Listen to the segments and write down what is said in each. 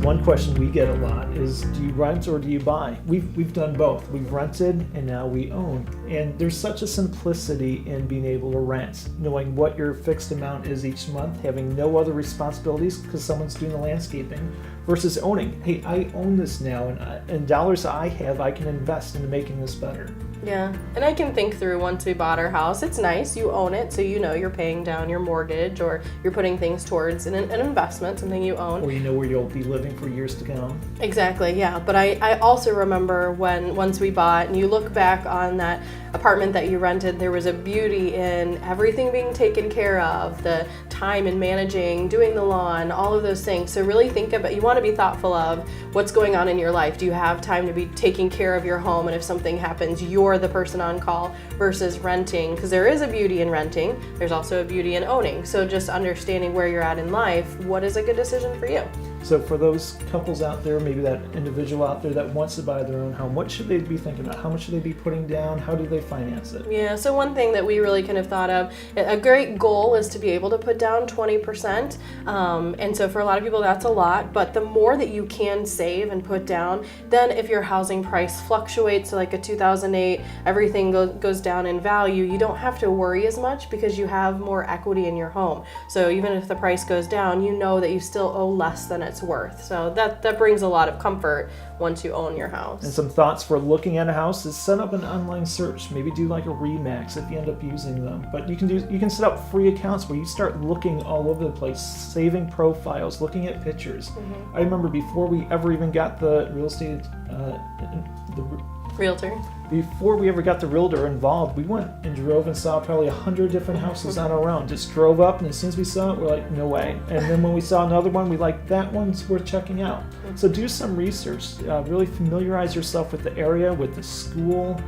one question we get a lot is, do you rent or do you buy? We've done both. We've rented and now we own. And there's such a simplicity in being able to rent, knowing what your fixed amount is each month, having no other responsibilities because someone's doing the landscaping, versus owning. Hey, I own this now, and dollars I have, I can invest into making this better. Yeah, and I can think through once we bought our house, it's nice, you own it, so you know you're paying down your mortgage or you're putting things towards an investment, something you own. Or you know where you'll be living for years to come. Exactly, yeah, but I also remember when once we bought and you look back on that apartment that you rented, there was a beauty in everything being taken care of, the time in managing, doing the lawn, all of those things. So really think about, you want to be thoughtful of what's going on in your life. Do you have time to be taking care of your home, and if something happens, you're the person on call, versus renting, because there is a beauty in renting. There's also a beauty in owning. So just understanding where you're at in life, what is a good decision for you? So for those couples out there, maybe that individual out there that wants to buy their own home, what should they be thinking about? How much should they be putting down? How do they finance it? Yeah, so one thing that we really kind of thought of, a great goal is to be able to put down 20%. And so for a lot of people, that's a lot, but the more that you can save and put down, then if your housing price fluctuates, so like a 2008, everything goes down in value, you don't have to worry as much because you have more equity in your home. So even if the price goes down, you know that you still owe less than it's worth. So that brings a lot of comfort once you own your house. And some thoughts for looking at a house is set up an online search. Maybe do like a Remax if you end up using them. But you can set up free accounts where you start looking all over the place, saving profiles, looking at pictures. I remember before we ever even got the real estate, Realtor. Before we ever got the realtor involved, we went and drove and saw probably 100 different houses on our own. Just drove up, and as soon as we saw it, we're like, no way. And then when we saw another one, we like, that one's worth checking out. So do some research. Really familiarize yourself with the area, with the school,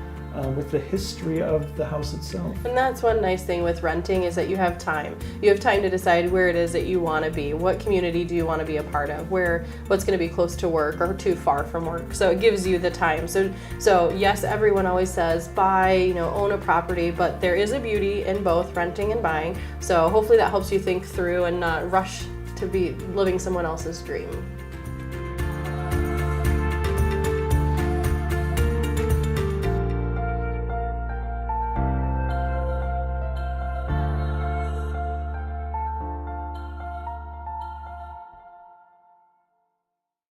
with the history of the house itself. And that's one nice thing with renting is that you have time. You have time to decide where it is that you want to be. What community do you want to be a part of? What's going to be close to work or too far from work? So it gives you the time. So yes, everyone always says buy, own a property, but there is a beauty in both renting and buying. So hopefully that helps you think through and not rush to be living someone else's dream.